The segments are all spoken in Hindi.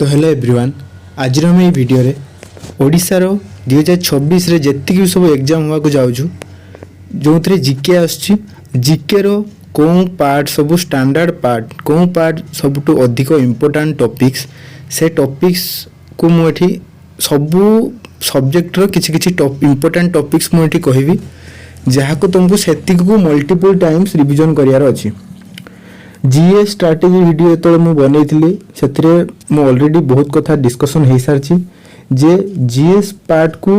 तो हेलो एवरीवन, आज हम ये वीडियो रे ओडिशार 2026 रे जेतिक भी सब एग्जाम हुआ को जाऊँ जो थे जीके आजिके रो कौ पार्ट सब स्टैंडर्ड पार्ट कौ पार्ट सबुठ अधिक इम्पोर्टाट टॉपिक्स से टॉपिक्स को मुझे सबू सब्जेक्ट रो किछि किछि इम्पोर्टाट टॉपिक्स मुझे कहबी जहाँ को तुमको सेतिक को मल्टीपल टाइम्स रिविजन करियार अछि। जीएस स्ट्राटेजी वीडियो जो मुझे बनई से ऑलरेडी बहुत कथा डिस्कशन हो सारी जे जीएस पार्ट को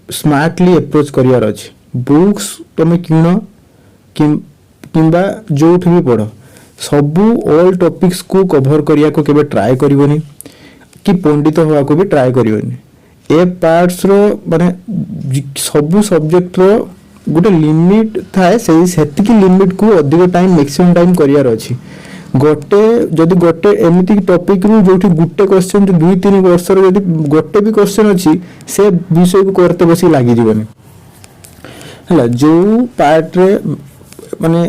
स्मार्टली अप्रोच करियार अछि। बुक्स तुम किण किंबा जो भी पढ़ सबू ऑल टॉपिक्स को कवर करिया को केबे ट्राई करिवनी कि पंडित हवा को भी ट्राई करिवनी। ए पार्ट्स रो माने सबू सब्जेक्ट रो गोटे लिमिट थाए सेतिकी लिमिट को अधिक टाइम मैक्सिमम टाइम करियार अछि। गोटे जदि गोटे एमिति टॉपिक रु जोठी गुटे क्वेश्चन 2-3 वर्ष रो जदि गोटे भी क्वेश्चन अछि से विषय को करते बसी लागि जीवनी हला जो पार्ट रे माने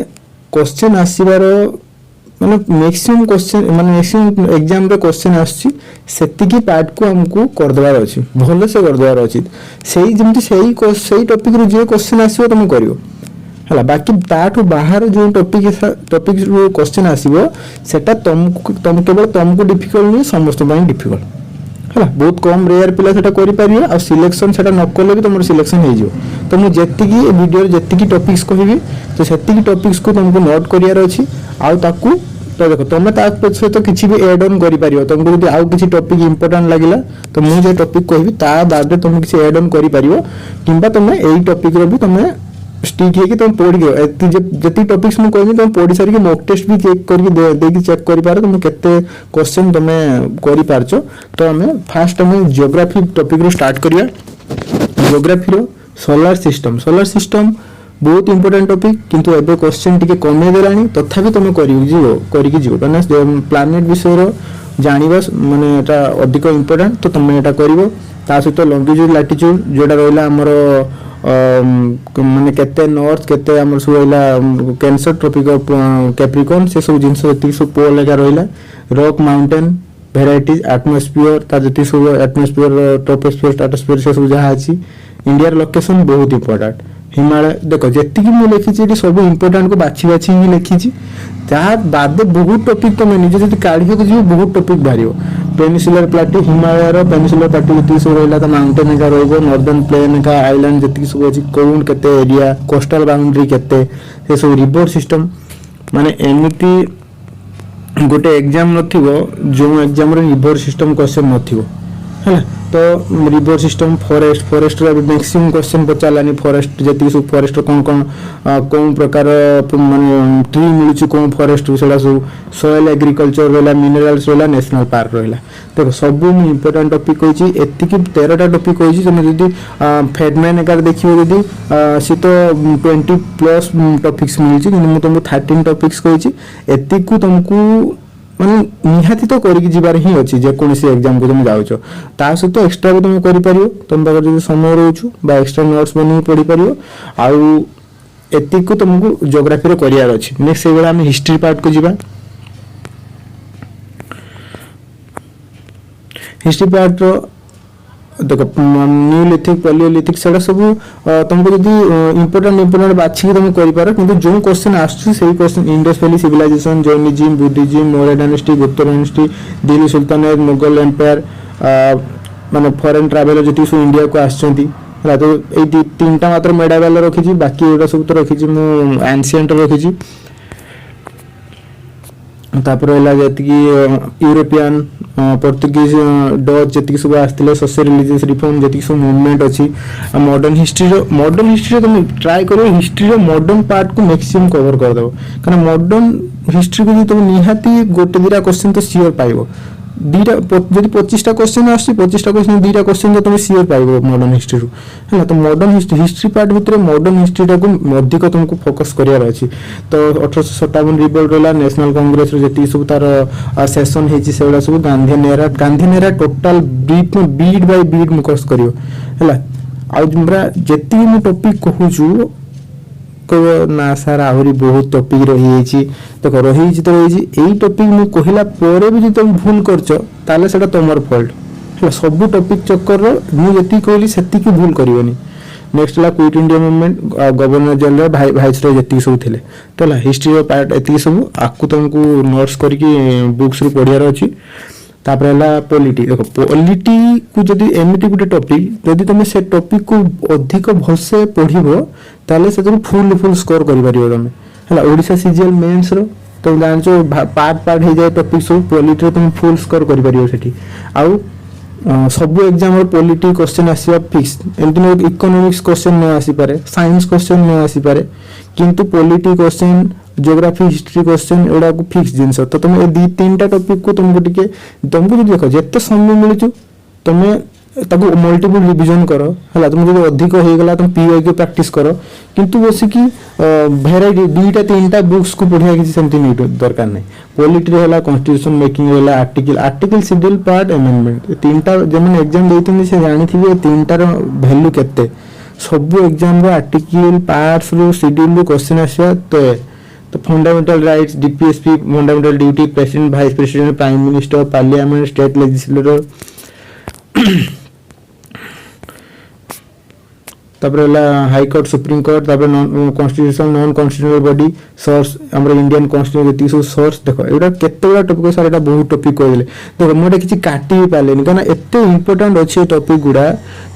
क्वेश्चन आसीबार माने मैक्सिमम क्वेश्चन माने मैक्सिमम एग्जाम रे क्वेश्चन आछि सेतिकी पार्ट को हमको कर देबार अछि भलो से कर देबार अछि सेही जेमति सेही टॉपिक रो जे क्वेश्चन आसीबो तुम करियो हला बाकी ताठू बाहर जो टॉपिक रो क्वेश्चन आसीबो सेटा तुम केवल तुमको डिफिकल्ट नहीं समस्त ପାଇଁ डिफिकल्ट हला बहुत कम रेयर पिला सेटा करि पारियो आ सिलेक्शन सेटा न करले भी तुमर सिलेक्शन हो जिवो। तो मु जेतिकी वीडियो जेतिकी टॉपिक्स कहबी तो सेतिकी टॉपिक्स को तुमको नोट करियार अछि आ ताकू तो देखो तुम तापछे तो किसी भी एड ऑन करि पारियो तुमको यदि आउ किसी टॉपिक इंपोर्टेंट लागिला तो मु जे टॉपिक कहबी ता बाद तुम किसी एड ऑन करि पारियो किंबा तुम एई टॉपिक रो भी तुम स्टिक है कि तुम पढ़ गयो जति टॉपिक्स मु कहबी तुम पढ़ी सारी के मॉक टेस्ट भी चेक करके देकी चेक करि पारो तुम केते क्वेश्चन तुम करि पारछो। तो हमें फास्ट हमें ज्योग्राफी टॉपिक रो स्टार्ट करिया। ज्योग्राफी रो सोलर सिस्टम बहुत इंपोर्टेंट टॉपिक किंतु एबे क्वेश्चन टिके कमे देलानी तथापि तुम करिक जीवो माने प्लैनेट विषय रो जानिबा माने एटा अधिक इंपोर्टेंट तो तुम एटा करिवो। ता सहित लॉन्गिट्यूड लैटिट्यूड जोटा रहला हमर माने केते नॉर्थ केते हमर सुइला कैंसर ट्रॉपिक ऑफ कैप्रिकॉर्न से सब जिंस जति सब पोल लगा रहला रॉक माउंटेन वेराइटीज एटमॉस्फियर ता जति सब एटमॉस्फियर ट्रोपोस्फियर स्ट्रेटोस्फियर से सब जहा अछि। इंडिया लोकेशन बहुत इंपोर्टेंट हिमालय देखो जेति कि मु लिखी सब इंपोर्टेंट को बाछी ही लिखी ता बाद बहुत टॉपिक तुम निजे जति काढियो को जीव बहुत टॉपिक बारियो। पेनिसुलर प्लेटो हिमालय रो पेनिसुलर प्लेटो जति सब रहला त माउंटेन का रहबो नॉर्दर्न प्लेन का आइलैंड जति सब अछि कोन केते एरिया कोस्टल बाउंड्री केते से सब रिवर सिस्टम माने एमिति गोटे एग्जाम नथिबो जो एग्जाम रे रिवर सिस्टम क्वेश्चन नथिबो है तो river system forest maximum question पचारानी फॉरेस्ट जति सब फॉरेस्ट कौन कौन प्रकार माने ट्री मिलुची कौन फॉरेस्ट सेला सब सॉइल एग्रीकल्चर रहला मिनरल्स रहला नेशनल पार्क रहला देखो सब इंपोर्टेंट टॉपिक होइची एतिकी 13टा टॉपिक होइची तुम जदी फेडमैन एकार देखियो जदी सी तो 20 प्लस टॉपिक्स मिलुची किंतु मु तुमको 13 टॉपिक्स होइची एतिक को तुमको माने निहाती तो करिक जिबार ही अछि जे कोनसी एग्जाम को तुम जाउछो ता सहित एक्स्ट्रा भी तुम करि परियो तुम पाकर जे समय रहउछु बा एक्स्ट्रा नोट्स बनि पढि परियो आउ एतिक को तुमको ज्योग्राफी रो करियर अछि। नेक्स्ट सेबेला हम हिस्ट्री पार्ट को जिबा। हिस्ट्री पार्ट रो देखो न्यूलिथिक पैलियोलिथिक सेडा सब तुमको यदि इंपोर्टेंट बाछि तुम करि पारो किंतु जो क्वेश्चन आछी सेही question Indus valley civilization Jainism Buddhism Maurya dynasty Gupta dynasty Delhi sultanate Mughal empire माने फॉरेन ट्रैवलर जति सु इंडिया को आछंती हला तो ए तीनटा मात्र मेडावेल रखी छी बाकी एटा सब तो रखी छी मु एंशिएंट रखी छी तापर होला जति कि यूरोपियन पोर्तुगीज डच जति सब आस्थिले सोशल रिलीजियस रिफॉर्म जति सब मूवमेंट अछि। मॉडर्न हिस्ट्री तुम ट्राई करो हिस्ट्री रो मॉडर्न पार्ट को मैक्सिमम कवर कर दो कारण मॉडर्न हिस्ट्री को तुम निहाती गोटे दिरा क्वेश्चन तो सियोर पाइबो दीटा जदि 25टा क्वेश्चन आछि 25टा क्वेश्चन दीटा क्वेश्चन तो तुम सियोर पाइबो मॉडर्न हिस्ट्री रो है तो मॉडर्न हिस्ट्री पार्ट भीतर मॉडर्न हिस्ट्री टा को अधिक तुमको फोकस करियार अछि। तो 1857 रिवोल्ट रहला नेशनल कांग्रेस रो जति सब तार सेशन हेछि सेवला सब गांधी नेरा टोटल ब्रीफ में बीट बाय बीट मुकस करियो हैला आ हमरा जति मु टॉपिक कहूछु कह ना सार आहरी बहुत टॉपिक रही देख रही तो रही यही टॉपिक मुझे कहला पर भी तुम भूल कर सेटा तुमर फॉल्ट है सब टॉपिक चक्कर मुझे कहली से भूल करनी नेक्स्ट है quit India movement governor general viceroy जी सब थे तो है हिस्ट्री पार्ट ये सब आपको तुमको नोट्स करके बुक्स पढ़ार अच्छी तापर है पॉलिटी देखो पॉलिटी को जब एमती गोटे टॉपिक जदि तुम से टॉपिक को अधिक भलसे पढ़ो ताले से फुल स्कोर कर तुम है ओडिशा सीजीएल मेंस रो तुम जान पार्ट पार्ट हो जाए टॉपिक सब पॉलिटी तुम फुल स्कोर कर आउ सब एग्जाम पॉलिटी क्वेश्चन आसवा फिक्स एमती इकोनॉमिक्स क्वेश्चन नहीं आसीपे साइंस क्वेश्चन नहीं आसीपे किंतु polity question geography history question एगुड़ा फिक्स जिनस तो तुम ये 2-3टा टॉपिक को तुमको जो देख जिते समय मिलू तुम मल्टीपल रिविजन कर है तुम जो अधिक होगला तुम पीआई को प्रैक्टिस कर किंतु बसिकी भेराइटी 2-3टा बुक्स को पढ़िया किसी सेमती नहीं दरकार नहीं पॉलिटी है कॉन्स्टिट्यूशन मेकिंग है आर्टिकल शेड्यूल पार्ट अमेंडमेंट 3टा जो एग्जाम देते से जानी 3टार वैल्यू केते सब एग्जाम आर्टिकल पार्ट्स रो शेड्यूल रो क्वेश्चन आसवा तो fundamental rights DPSP fundamental duty president vice president prime minister parliament state legislator high court supreme court constitution non constitutional body source हमर इंडियन कॉन्स्टिट्यूशन सब सोर्स देखो एटा केते बड़ा टॉपिक सर एटा बहुत टॉपिक कहले देखो मोटे किछि काटी भी पालेनी कारण एते इंपोर्टेंट अछि टॉपिक गुडा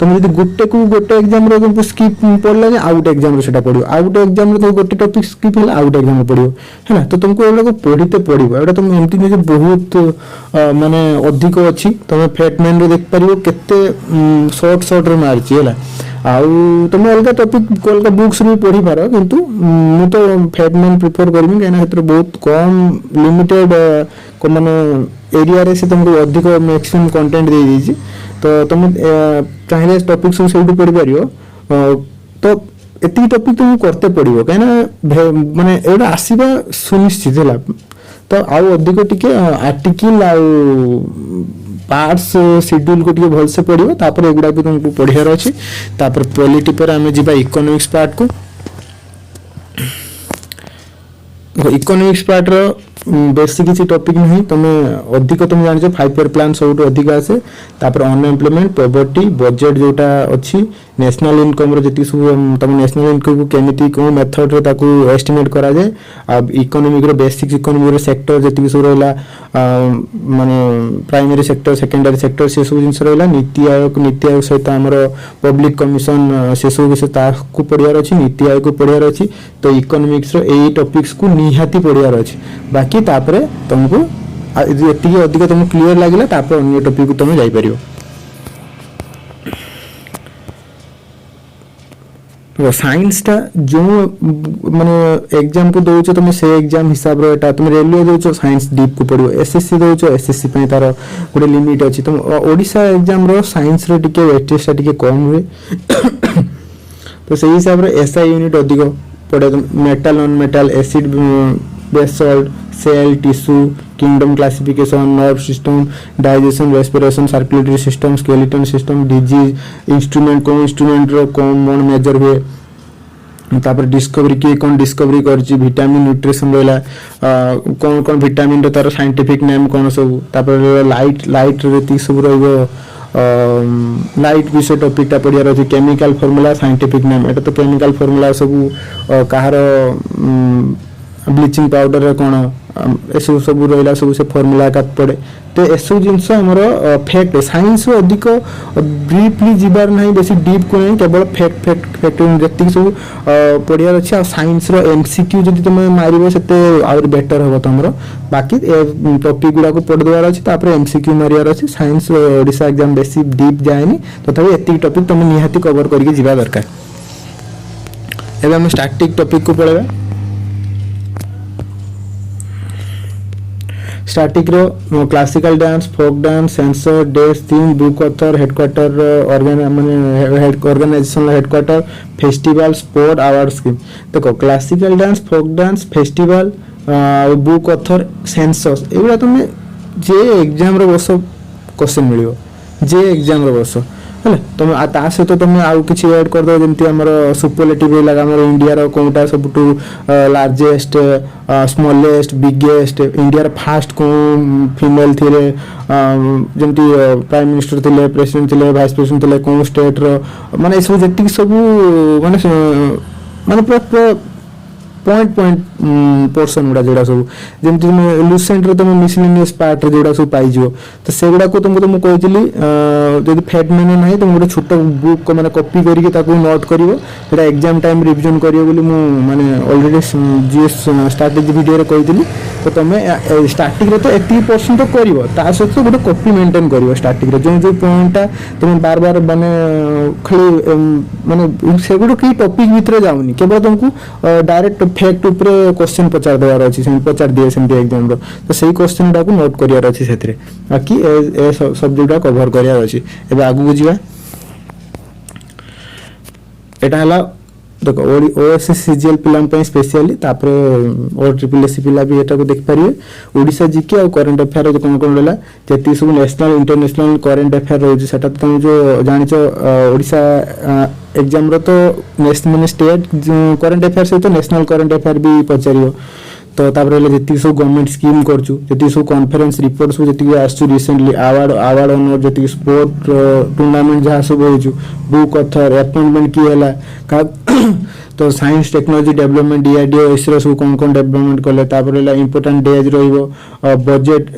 तुम यदि गोटे एग्जाम रो तुमको स्किप पढ़ला जे आउट एग्जाम रो सेटा पढियो आउट एग्जाम रो गोटे टॉपिक स्किप होला आउट एग्जाम रो पढियो है ना तो तुमको एटा को पढिते पडिबो एटा तुम एमती जे बहुत माने अधिक अछि तुम फेटमैन रो देख परियो केते शॉर्ट रे मारछि हैला आउ तुम अलग टॉपिक अलग बुक्स भी पढ़ी पार किंतु मु तो फेटमैन प्रिफर करमी कहना क्षेत्र बहुत कम लिमिटेड माने एरिया रे से तुमको अधिक मैक्सिमम कंटेंट दे दीजी तो तुम चाहे टॉपिक सब से पढ़ी पारियो तो एति टॉपिक तुम करते पड़ियो कहना माने एटा आसीबा सुनिश्चित हैला तो आउ अधिक टिके आर्टिकल आउ पार्ट्स शेड्यूल को टिके भल से पढ़ियो तापर एगुडा भी तुमको पढ़ियार अछि तापर पॉलिटी पर हमें जिबा इकोनॉमिक्स पार्ट को इकोनॉमिक्स पार्ट रो बेसी किसी टॉपिक नहीं तुम अधिक तुम जान 5 ईयर प्लान सब अधिक आसे तापर अनएम्प्लॉयमेंट पॉवर्टी बजेट जोटा अछि नेशनल इनकम रो जति सब तुम नेशनल इनकम को केमिति को मेथड रे ताकू एस्टिमेट करा जाए अब इकोनॉमिक रो बेसिक इकोनॉमिक रो सेक्टर जति सब रहला माने प्राइमरी सेक्टर सेकेंडरी सेक्टर से सब जिंस रहला नीति आयोग सहित हमरो पब्लिक कमिशन से सब से ताकू पढ़ियार अछि नीति आयोग को पढ़ियार अछि तो इकोनॉमिक्स रो एई टॉपिक्स को निहाती पढ़ियार अछि बाकी तापरे तुमको एति अधिक तुमको क्लियर लागिला तापर अन्य टॉपिक को तुम जाई परियो तो साइंस टा जो माने एग्जाम को दोचो तुम से एग्जाम हिसाब रो एटा तुम रेलवे दोचो साइंस डीप को पड़ियो एसएससी दोचो एसएससी पे तार गोटे लिमिट अछि तुम ओडिसा एग्जाम रो साइंस रो टिके वेटेज टा टिके कम हुए तो सही हिसाब रे एसआई यूनिट अधिक पड़े metal non metal acid base salt cell tissue kingdom classification nerve system digestion respiration circulatory system skeleton system disease instrument को इंस्ट्रूमेंट रो कौन मेजर हुए तापर डिस्कवरी के कौन डिस्कवरी करछि विटामिन न्यूट्रिशन रहला कौन कौन विटामिन रो तार साइंटिफिक नेम कौन सब तापर लाइट रेती सब रहबो लाइट विषय टॉपिक टा पढ़ियार अछि केमिकल फार्मूला साइंटिफिक नेम एटा तो केमिकल फार्मूला सब कहार ब्लीचिंग पाउडर रे कोन एसु सब रहला सब से फार्मूला का पड़े तो एसु जिंस हमर फैक्ट साइंस रो अधिक ब्रीफली जिबार नहीं बेसी डीप को नहीं केवल फैक्ट जति सब पढ़ियार अछि आ साइंस रो एमसीक्यू जति तुम मारिबो सेते और बेटर होबो तमरो बाकी टॉपिक गुडा को पढ़ देवार अछि तापर एमसीक्यू मारियार अछि साइंस ओडिसा एग्जाम बेसी डीप जायनी तथापि एति टॉपिक तुम निहाती कवर करके जिबा दरकार एबे हम स्टैटिक टॉपिक को पढ़बा स्टैटिक रो classical dance folk dance census days theme book author headquarters organisation headquarters festival sport award scheme देखो classical dance folk dance festival book author census एगुला तुम जे एग्जाम रो बस क्वेश्चन मिलियो जे एग्जाम रो बस है तुम ता सहित तुम आउ कि एड करदे जमी आम सुपरलेटिव रहा आम इंडिया कौटा सब largest smallest biggest India fast कौन फीमेल थे जमी प्राइम मिनिस्टर थे प्रेसिडेंट थे वाइस प्रेसिडेंट थे कौन स्टेट माने सब जी सब माने माने पूरा पॉइंट पॉइंट पोर्सन गुड़ा जोड़ा सब जमी तुम लुसेंट तुम मिसलेनियस पार्ट जोड़ा सब पाइज तो से गुड़ा को तुमको मुझे कही फैट मैंने ना तुम गोटे छोट बुक मैंने कॉपी करके नोट कर एग्जाम टाइम रिविजन कर मैंने ऑलरेडी जीएस स्ट्रैटेजी वीडियो कही तो तुम स्टार्टिंग तो 80% तो कर सहित गोटे कॉपी मेंटेन कर स्टार्टिंग जो जो पॉइंटा तुम बार बार माने खाली माने से गोटे कई टॉपिक भितर जाऊनी केवल तुमको डायरेक्ट फैक्ट ऊपर क्वेश्चन पचार देवार अच्छी पचार दिए सेमती एग्जाम तो सही क्वेश्चन टाक नोट करार अच्छी से बाकी सब्जेक्टा कभर करार अच्छी एवं आगू जावा यहाँ देख ओएसएस सीजीएल पिला स्पेशली OSSC पिला भी एटा को देख पारे ओडिशा जीके और करंट अफेयर जो कौन कौन रहा जी सब नेशनल इंटरनेशनल करंट अफेयर रोज से तुम जो जान ओडिशा एग्जाम रो तो मैंने स्टेट करंट अफेयर सहित नेशनल करंट अफेयर भी पचार तो जी सब गवर्नमेंट स्कीम कर सब कॉन्फ्रेंस रिपोर्ट सब जी आस रिसेंटली अवार्ड ऑनर जी स्पोर्ट टूर्नामेंट जहाँ सब हो बुक अथर अपॉइंटमेंट किए है तो science technology development DRDO ISRO सब कौन कौन डेवलपमेंट कले इंपोर्टेंट डेज बजेट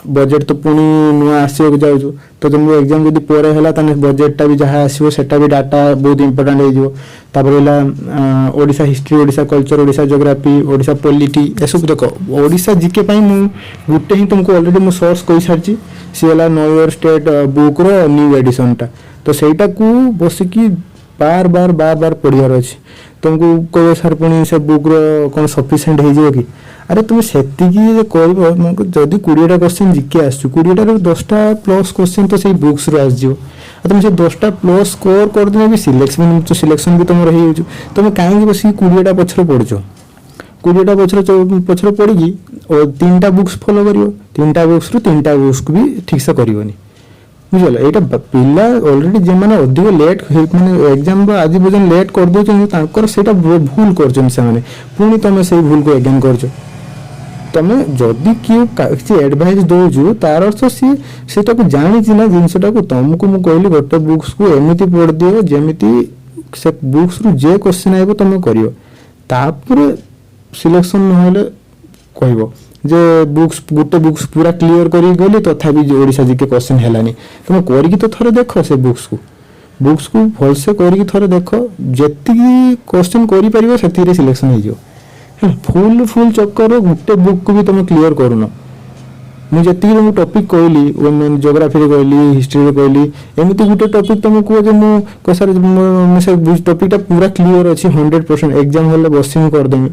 बजेट तो पुणी नुआ आसो जाऊँ तो तुम एग्जाम जब पर है बजेटा भी जहाँ आसो सेटा भी डाटा बहुत इंपोर्टेंट हो Odisha history Odisha culture Odisha geography Odisha polity ए सब देख ओडिशा जीके गोटे ही तुमको ऑलरेडी मुझे सोर्स कही सारी सी है नो योर स्टेट बुक रो न्यू एडिशनटा तो सहीटा को बसिकी बार बार बार बार पढ़ार अच्छे तुमको कह सर पुणी से बुक रो कौन सफिसीयंट हो कि अरे तुम से कर जदि 20टा क्वेश्चन जीके आस 20टार 10टा प्लस क्वेश्चन तो सही बुक्स रू आस तुम से 10टा प्लस स्कोर करदे भी सिलेक्शन भी तुम रही तुम कहीं बस 20टा पछर पढ़ुच 20टा पछर पढ़ी और 3टा बुक्स फॉलो कर 3टा बुक्स रू 3टा बुक्स को भी ठीक से करनी बुझल यहाँ पिला ऑलरेडी जो मैंने अधिक लेट मैंने एग्जाम आज पर्यटन लेट कर दौरान से भूल कर पुणी तुम से भूल को एगेन कर तुम जदि किए एडभाइस दौचु तार अर्थ सी जानी ना जिनटा को तुमको मुझे कहली गोटे बुक्स को एमती पढ़ दियो जमी से बुक्स रु जे क्वेश्चन आइब तुम कर सिलेक्शन ना कह जे बुक्स गोटे बुक्स पूरा क्लीयर कर गली तथापि तो ओडिशा जीके क्वेश्चन है तुम करके तो थोड़े देख से बुक्स को भलसे करके थोड़े देख जी क्वेश्चन कर सिलेक्शन हो फुल फुल चक्कर गोटे बुक को भी तुम क्लीयर करूना मुझे तुम टॉपिक कहली जियोग्राफी कहली हिस्ट्री कहली एमती गोटे टॉपिक तुम कह जो मुझे टॉपिकटा पूरा क्लीयर अच्छी 100% एग्जाम हॉल बस करदेमी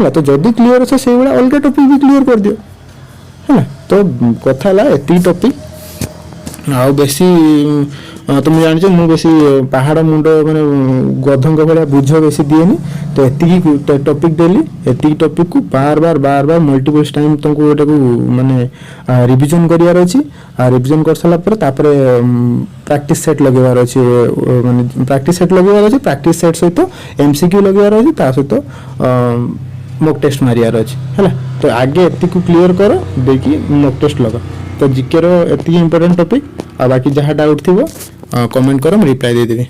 है तो जदि क्लीयर अच्छे से अलग टॉपिक भी क्लीयर कर दियो है तो कथा है टॉपिक बेसी तुम जान बेसी पहाड़ मुंड मैंने गधंक भाया बुझ बेसी दिएनी तो ये टॉपिक डेली ये टॉपिक को बार बार बार बार मल्टीपल टाइम तुमको गोटे को माने रिविजन करार अच्छी रिविजन कर सारा प्रैक्टिस सेट लगेबार अच्छे माने प्रैक्टिस सेट लगेबार अच्छे प्रैक्टिस सेट सहित एमसीक्यू लगेबार अच्छे ता सहित मॉक टेस्ट मारियार अच्छे है तो आगे एति को क्लीयर कर देखी मॉक टेस्ट लगा तो जीके रो एति इंपोर्टेंट टॉपिक आ बाकी जहाँ डाउट थी कमेंट करो मैं रिप्लाई दे देबी।